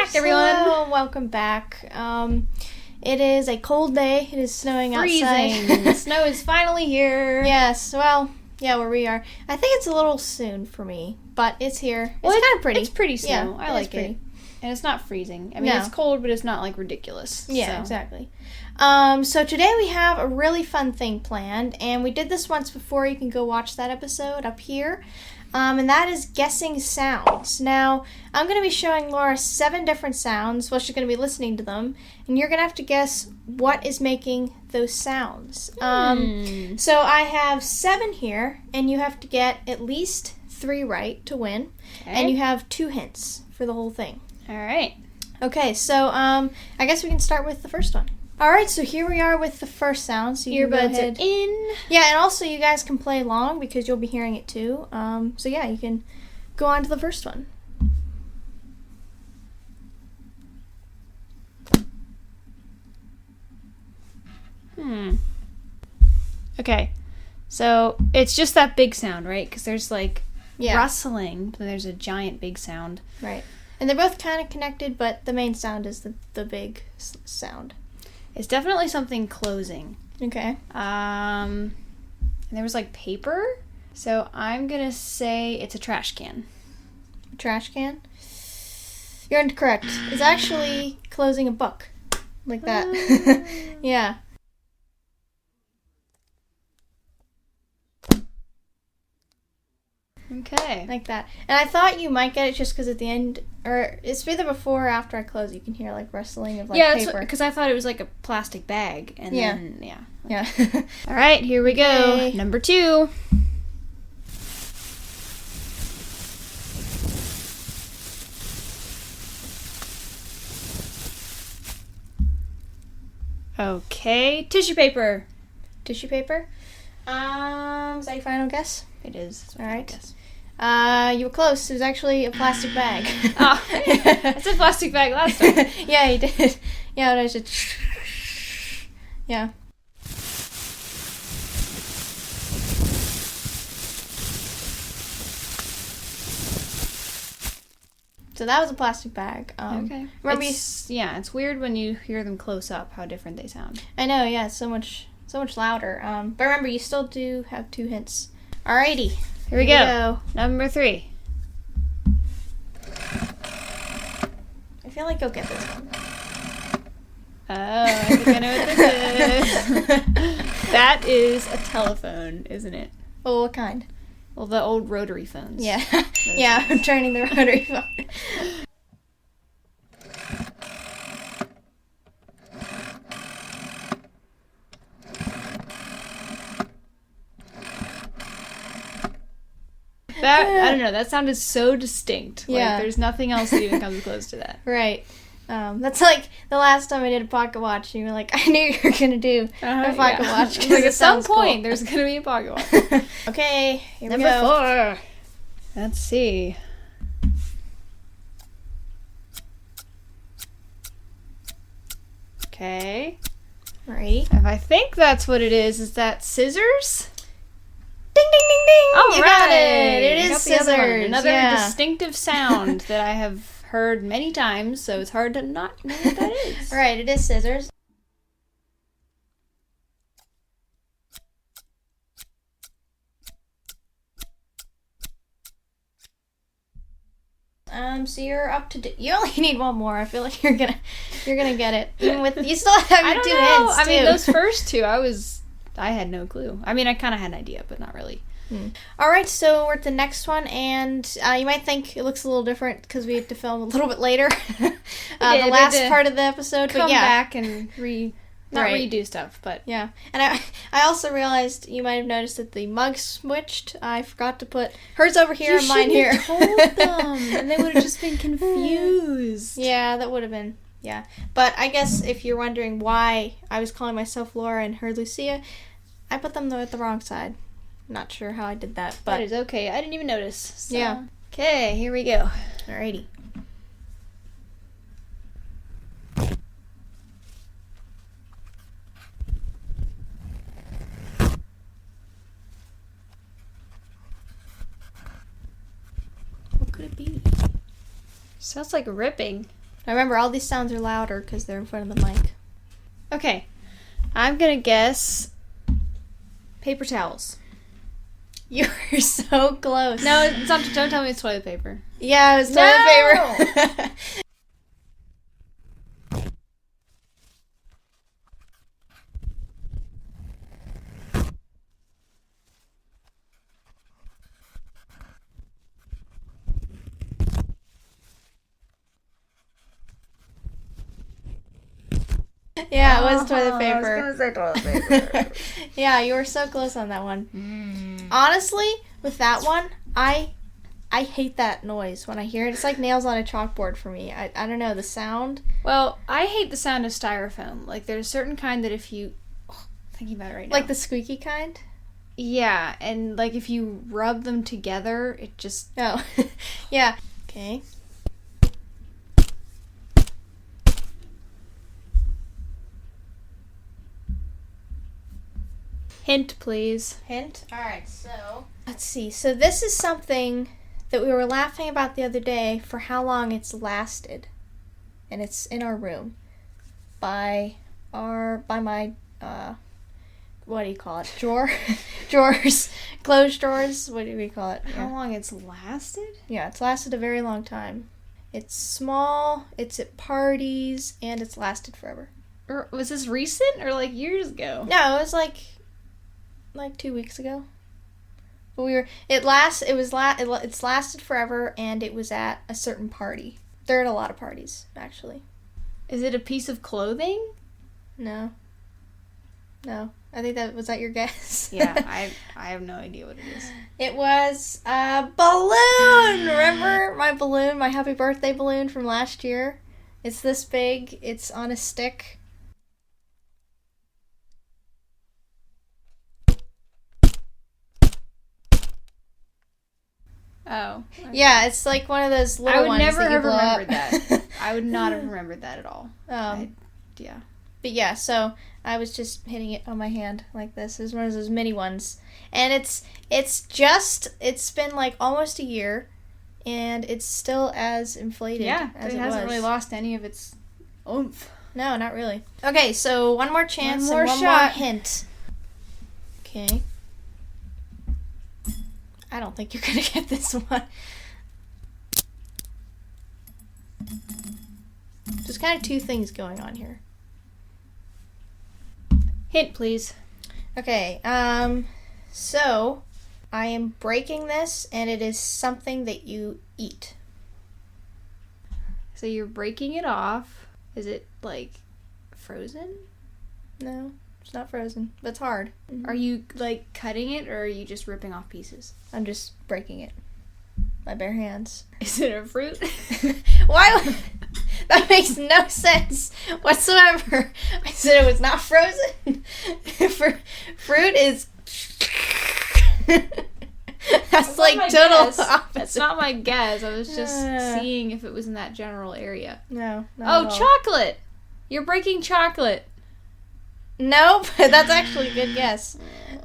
back, everyone. Hello, welcome back. It is a cold day. It is snowing outside. The snow is finally here. Yes, well, yeah, where we are. I think it's a little soon for me, but it's here. Well, it's kind of pretty. It's pretty snow. Yeah, I like it. And it's not freezing. I mean, it's cold, but it's not, like, ridiculous. Yeah, exactly. So today we have a really fun thing planned, and we did this once before. You can go watch that episode up here. And that is guessing sounds. Now, I'm going to be showing Laura 7 different sounds. Well, she's going to be listening to them. And you're going to have to guess what is making those sounds. So I have 7 here, and you have to get at least 3 right to win. Okay. And you have 2 hints for the whole thing. All right. Okay, so I guess we can start with the first one. All right, so here we are with the first sound. So you earbuds are in. Yeah, and also you guys can play along because you'll be hearing it too. So yeah, you can go on to the first one. Okay, so it's just that big sound, right? Because there's like rustling, but there's a giant big sound. Right. And they're both kind of connected, but the main sound is the big sound. It's definitely something closing. Okay. And there was like paper, so I'm gonna say it's a trash can. A trash can? You're incorrect. It's actually closing a book. Like that. Yeah. Okay. Like that. And I thought you might get it just because at the end, or it's either before or after I close, you can hear like rustling of like paper. Yeah, because I thought it was like a plastic bag. And then, Yeah. All right, here we go. Okay. Number 2. Okay, tissue paper. Tissue paper. Is that your final guess? It is. All right. You were close. It was actually a plastic bag. Oh, I said plastic bag last time. Yeah, you did. Yeah, it was just... Yeah. So that was a plastic bag. Okay. Remember it's weird when you hear them close up how different they sound. I know, yeah, it's so much louder. But remember, you still do have 2 hints. Alrighty. Here we go. Number 3. I feel like you'll get this one. Oh, I think I know what this is. That is a telephone, isn't it? Oh, what kind? Well, the old rotary phones. Yeah. Yeah, I'm turning the rotary phone. I don't know, that sound is so distinct. Yeah. Like, there's nothing else that even comes close to that. Right. That's like the last time I did a pocket watch, and you were like, I knew you were going to do a pocket watch. Like, at some point, there's going to be a pocket watch. Okay, here we Number go. 4. Let's see. Okay. Alrighty. If I think that's what it is that scissors? Ding, ding, ding, ding! All You right. got it! It is Got the other one. scissors. Another distinctive sound that I have heard many times, so it's hard to not know what that is. Right, it is scissors. So you're up to... You only need one more. I feel like you're gonna get it. Even with... You still have your 2 hints, too. I mean, those first 2, I had no clue. I mean, I kind of had an idea, but not really. Alright, so we're at the next one, and you might think it looks a little different because we have to film a little bit later. The last part of the episode. Come back and redo stuff, but... Yeah, and I also realized, you might have noticed that the mug switched. I forgot to put hers over here and mine here. You should have told them, and they would have just been confused. Yeah, that would have been, yeah. But I guess if you're wondering why I was calling myself Laura and her Lucia, I put them at the wrong side. Not sure how I did that, but... That is okay. I didn't even notice. So. Yeah. Okay, here we go. Alrighty. What could it be? Sounds like ripping. Remember, all these sounds are louder because they're in front of the mic. Okay. I'm going to guess paper towels. You were so close. No, it's not. Don't tell me it's toilet paper. Yeah, it was toilet paper. Yeah, it was toilet paper. I was going to say toilet paper. Yeah, you were so close on that one. Honestly, with that one, I hate that noise when I hear it. It's like nails on a chalkboard for me. I don't know, the sound. Well, I hate the sound of styrofoam. Like, there's a certain kind that if you... thinking about it right now. Like the squeaky kind? Yeah, and like if you rub them together, it just... Oh, yeah. Okay. Hint, please. Hint? Alright, so... Let's see. So this is something that we were laughing about the other day for how long it's lasted. And it's in our room. By my, what do you call it? Drawers. Closed drawers. What do we call it? How long it's lasted? Yeah, it's lasted a very long time. It's small, it's at parties, and it's lasted forever. Or was this recent or like years ago? No, it was like 2 weeks ago. But it's lasted forever, and it was at a certain party. They're at a lot of parties, actually. Is it a piece of clothing? No. I think was that your guess? Yeah, I have no idea what it is. It was a balloon! Remember my balloon, my happy birthday balloon from last year? It's this big, it's on a stick. Oh. Okay. Yeah, it's like one of those little ones that you blow up. I would never have remembered that. I would not have remembered that at all. Yeah. But yeah, so I was just hitting it on my hand like this. It was one of those mini ones. And it's been like almost a year, and it's still as inflated as it hasn't was. Really lost any of its oomph. No, not really. Okay, so one more chance one more hint. Okay. I don't think you're going to get this one. There's kind of two things going on here. Hint, please. Okay, so I am breaking this, and it is something that you eat. So you're breaking it off. Is it, like, frozen? No, it's not frozen, but it's hard. Are you, like, cutting it, or are you just ripping off pieces? I'm just breaking it. My bare hands. Is it a fruit? Why? That makes no sense whatsoever. I said it was not frozen. Fruit is... That's like total opposite. That's not my guess. I was just seeing if it was in that general area. No. Oh, chocolate! You're breaking chocolate. Nope, that's actually a good guess.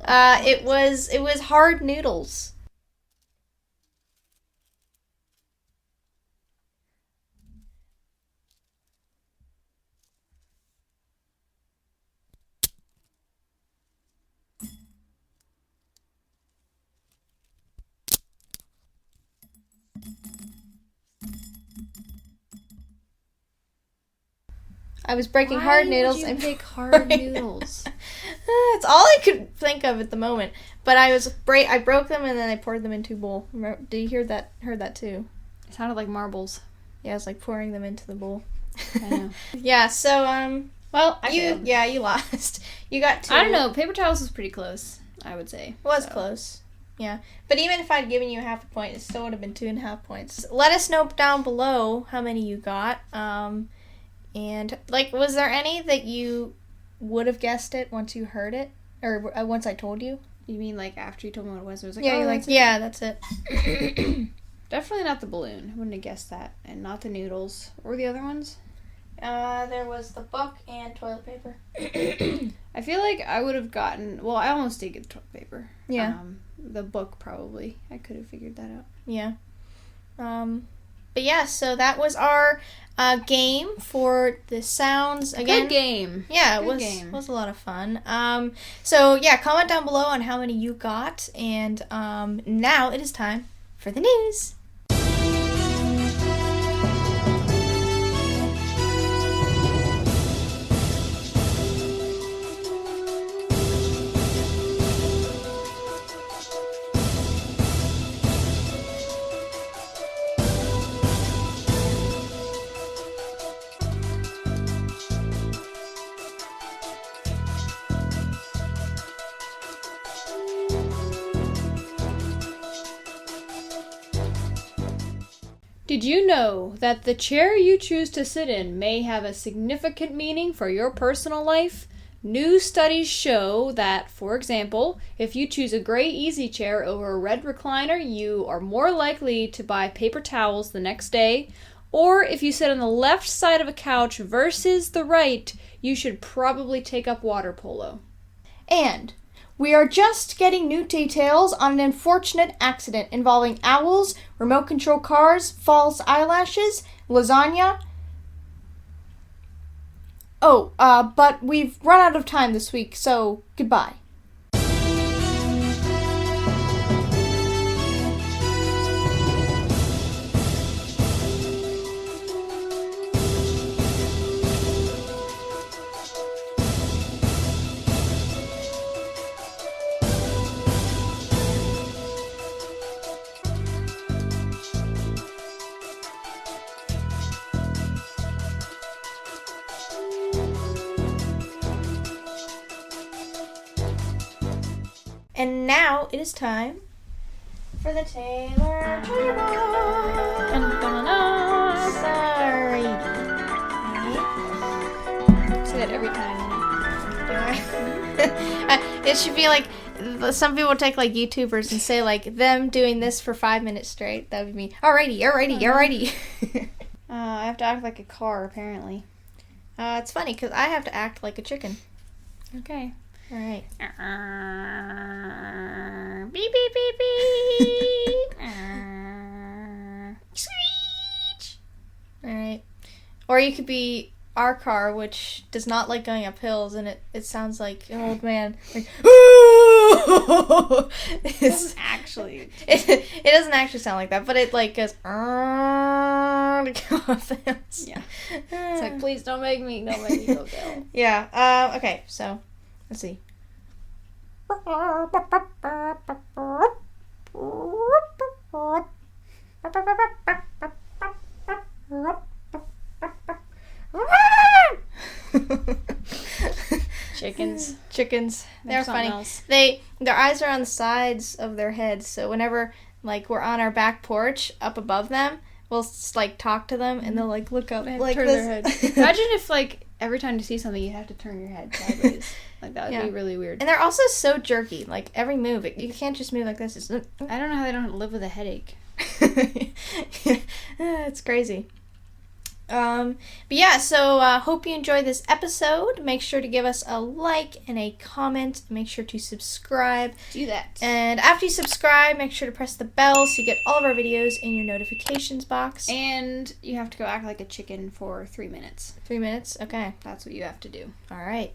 It was hard noodles. I was breaking hard noodles and pick hard noodles. That's all I could think of at the moment. But I broke them and then I poured them into a bowl. Did you heard that too? It sounded like marbles. Yeah, I was like pouring them into the bowl. I know. Yeah, so well, you lost. You got 2. I don't know. Paper towels was pretty close, I would say. It was close. Yeah. But even if I'd given you half a point, it still would have been 2.5 points. Let us know down below how many you got. And, like, was there any that you would have guessed it once you heard it? Or once I told you? You mean, like, after you told me what it was? It was like, yeah, you're like, yeah, that's it. Definitely not the balloon. I wouldn't have guessed that. And not the noodles. What were the other ones? There was the book and toilet paper. I feel like I would have gotten... Well, I almost did get toilet paper. Yeah. The book, probably. I could have figured that out. Yeah. But yeah, so that was our game for the sounds. Again, good game. Yeah, it was a lot of fun. So yeah, comment down below on how many you got. And now it is time for the news. Did you know that the chair you choose to sit in may have a significant meaning for your personal life? New studies show that, for example, if you choose a gray easy chair over a red recliner, you are more likely to buy paper towels the next day. Or if you sit on the left side of a couch versus the right, you should probably take up water polo. And we are just getting new details on an unfortunate accident involving owls, remote control cars, false eyelashes, lasagna. But we've run out of time this week, so goodbye. And now it is time for the Taylor Sorry. Say that every time. It should be like, some people take like YouTubers and say like them doing this for 5 minutes straight. That would be me. Alrighty. I have to act like a car, apparently. It's funny because I have to act like a chicken. Okay. All right. Beep, beep, beep, beep. Screech. All right. Or you could be our car, which does not like going up hills, and it sounds like an old man. Like, It's actually... It doesn't actually sound like that, but it like goes to go up the hills. Yeah. It's like, please don't make me go down. Yeah. Okay, so let's see. Chickens. They're funny. Else. Their eyes are on the sides of their heads, so whenever like we're on our back porch up above them, we'll like talk to them and they'll like look up like turn this. their head. Imagine if like every time you see something you have to turn your head sideways. Like that would be really weird. And they're also so jerky. Like every move, you can't just move like this. I don't know how they don't live with a headache. It's crazy. But yeah, so hope you enjoyed this episode. Make sure to give us a like and a comment. Make sure to subscribe. Do that. And after you subscribe, make sure to press the bell so you get all of our videos in your notifications box. And you have to go act like a chicken for 3 minutes. 3 minutes? Okay. That's what you have to do. All right.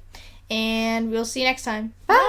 And we'll see you next time. Bye!